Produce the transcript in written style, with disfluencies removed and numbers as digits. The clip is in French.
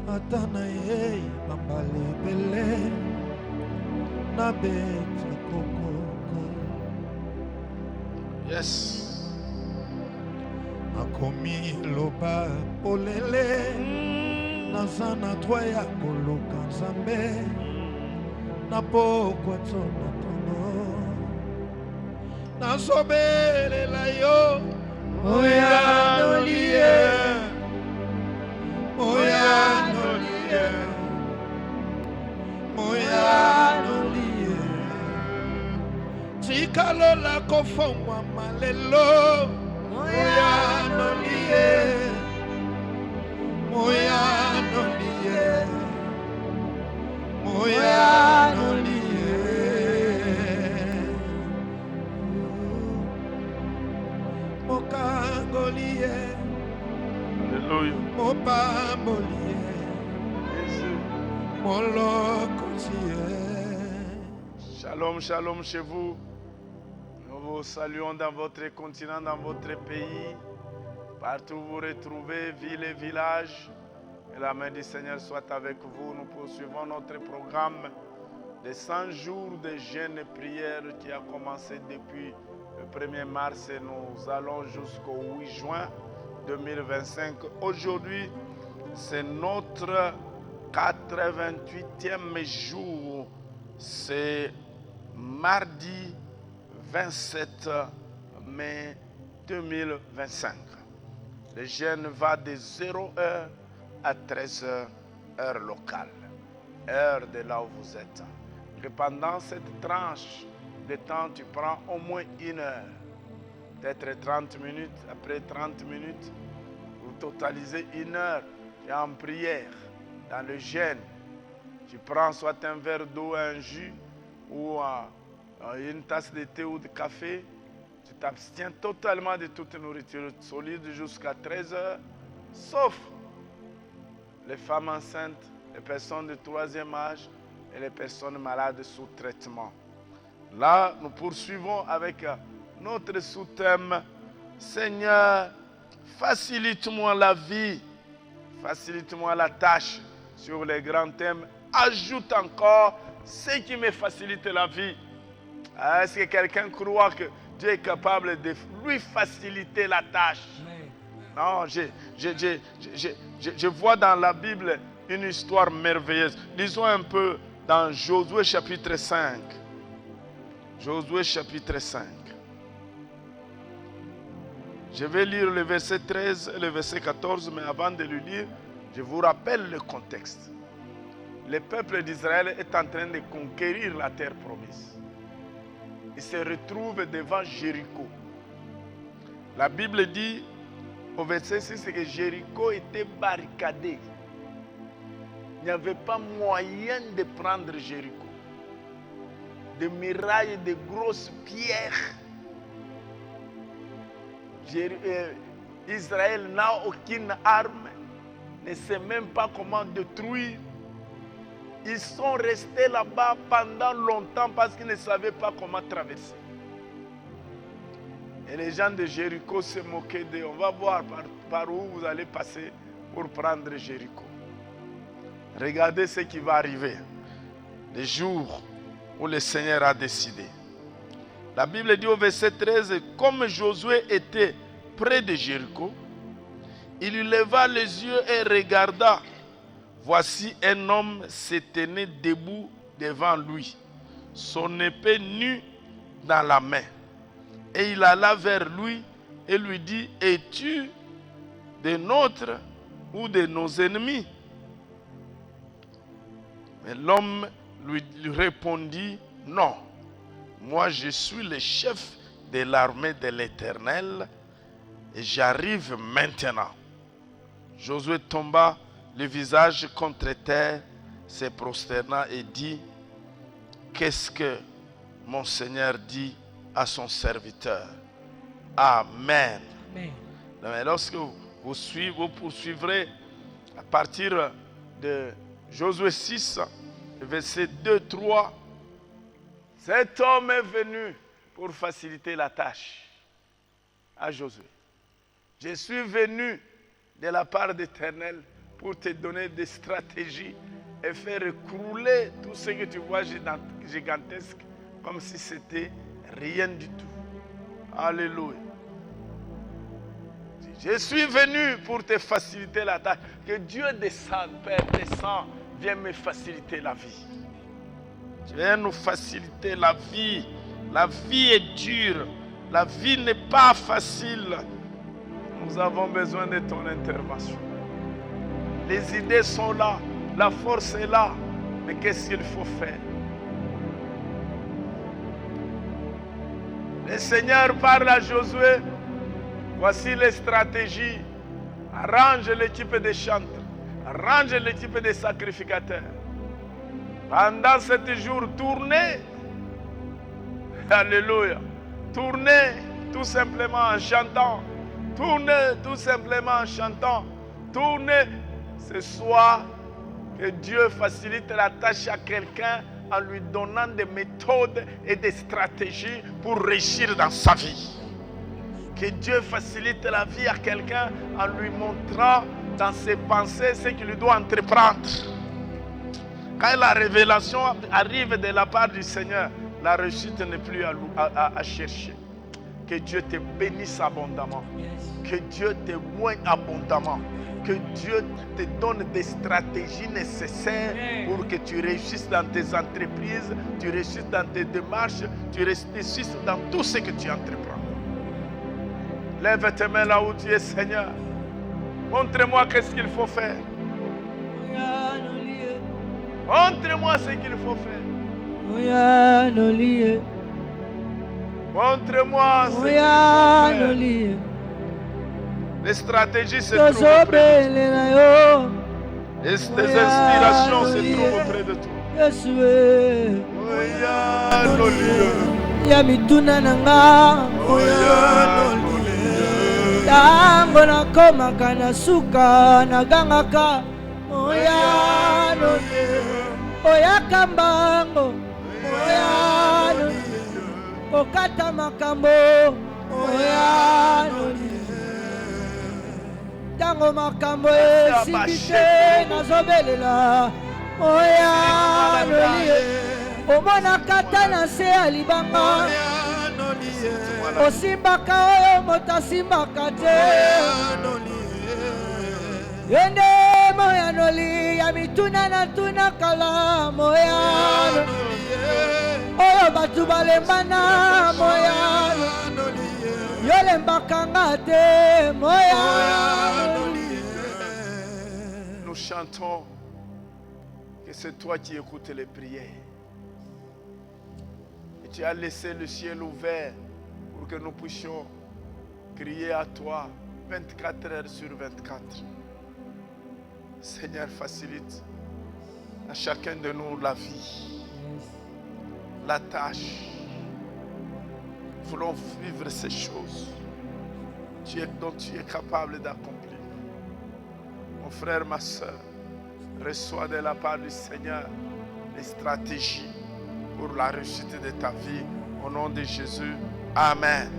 Atanaye bambale bele na bete kokoko. Yes. Akomi loba polele nazana twaya koloka nzambe na pokwa tsona tono nasobelela yo oya nolie. Moya nolie Tikalola kofongwa malelo Moya nolie Mokangolie Alléluia. Mopambolie Jésus. Shalom, shalom chez vous. Nous vous saluons dans votre continent, dans votre pays. Partout où vous vous retrouvez, villes et villages. Que la main du Seigneur soit avec vous. Nous poursuivons notre programme de 100 jours de jeûne et prière qui a commencé depuis le 1er mars et nous allons jusqu'au 8 juin 2025. Aujourd'hui, c'est notre 88e jour. C'est mardi 27 mai 2025. Le jeûne va de 0h à 13h, heure locale, heure de là où vous êtes. Et pendant cette tranche de temps, tu prends au moins 1 heure. Peut-être 30 minutes, après 30 minutes, vous totalisez 1 heure en prière, dans le jeûne. Tu prends soit un verre d'eau, un jus ou une tasse de thé ou de café. Tu t'abstiens totalement de toute nourriture solide jusqu'à 13 heures, sauf les femmes enceintes, les personnes de 3e âge et les personnes malades sous traitement. Là, nous poursuivons avec notre sous-thème, Seigneur, facilite-moi la vie, facilite-moi la tâche. Sur les grands thèmes, ajoute encore ce qui me facilite la vie. Est-ce que quelqu'un croit que Dieu est capable de lui faciliter la tâche? Non, je vois dans la Bible une histoire merveilleuse. Lisons un peu dans Josué chapitre 5. Josué chapitre 5. Je vais lire le verset 13 et le verset 14, mais avant de le lire, je vous rappelle le contexte. Le peuple d'Israël est en train de conquérir la terre promise. Il se retrouve devant Jéricho. La Bible dit au verset 6 que Jéricho était barricadé. Il n'y avait pas moyen de prendre Jéricho. Des murailles, de grosses pierres. Israël n'a aucune arme, ne sait même pas comment détruire. Ils sont restés là-bas pendant longtemps parce qu'ils ne savaient pas comment traverser. Et les gens de Jéricho se moquaient d'eux. On va voir par où vous allez passer pour prendre Jéricho. Regardez ce qui va arriver. Le jour où le Seigneur a décidé. La Bible dit au verset 13, comme Josué était près de Jéricho, il leva les yeux et regarda. Voici un homme se tenait debout devant lui, son épée nue dans la main. Et il alla vers lui et lui dit, es-tu de nôtres ou de nos ennemis? Mais l'homme lui répondit, non, moi je suis le chef de l'armée de l'Éternel et j'arrive maintenant. Josué tomba le visage contre terre, se prosterna et dit, qu'est-ce que mon Seigneur dit à son serviteur? Amen. Amen. Mais lorsque vous poursuivrez à partir de Josué 6, verset 2-3, cet homme est venu pour faciliter la tâche à Josué. Je suis venu de la part d'Éternel pour te donner des stratégies et faire écrouler tout ce que tu vois gigantesque comme si c'était rien du tout. Alléluia. Je suis venu pour te faciliter la tâche. Que Dieu descende, Père, descend, viens me faciliter la vie. Tu viens nous faciliter la vie. La vie est dure. La vie n'est pas facile. Nous avons besoin de ton intervention. Les idées sont là. La force est là. Mais qu'est-ce qu'il faut faire? Le Seigneur parle à Josué. Voici les stratégies. Arrange l'équipe des chanteurs. Arrange l'équipe des sacrificateurs. Pendant 7 jours, tournez. Alléluia. Tournez tout simplement en chantant. Tournez tout simplement en chantant. Tournez. Ce soir, que Dieu facilite la tâche à quelqu'un en lui donnant des méthodes et des stratégies pour réussir dans sa vie. Que Dieu facilite la vie à quelqu'un en lui montrant dans ses pensées ce qu'il doit entreprendre. Quand la révélation arrive de la part du Seigneur, la réussite n'est plus à chercher. Que Dieu te bénisse abondamment. Que Dieu te moigne abondamment. Que Dieu te donne des stratégies nécessaires pour que tu réussisses dans tes entreprises, tu réussisses dans tes démarches, tu réussisses dans tout ce que tu entreprends. Lève tes mains là où tu es, Seigneur. Montre-moi qu'est-ce qu'il faut faire. Montre-moi ce qu'il faut faire. Montre-moi ce qu'il faut faire. Les stratégies se trouvent auprès de toi. Les inspirations se trouvent auprès de toi. Tango nakomaka na suka nagangaka oyano oyaka mbango oyano okata makambo oyano tango makambo esibite nazobelela oyano omona kata na se ya libanga osimbaka oyo moto asimbaka te yende moyanoli ya mituna na tuna kala moyano oyo batu balembana moyano yolembaka nga te moyano. Nous chantons que c'est toi qui écoutes les prières. Et tu as laissé le ciel ouvert pour que nous puissions crier à toi 24 heures sur 24. Seigneur, facilite à chacun de nous la vie, la tâche. Nous voulons vivre ces choses dont tu es capable d'accomplir. Mon frère, ma soeur, reçois de la part du Seigneur les stratégies pour la réussite de ta vie. Au nom de Jésus, Amen.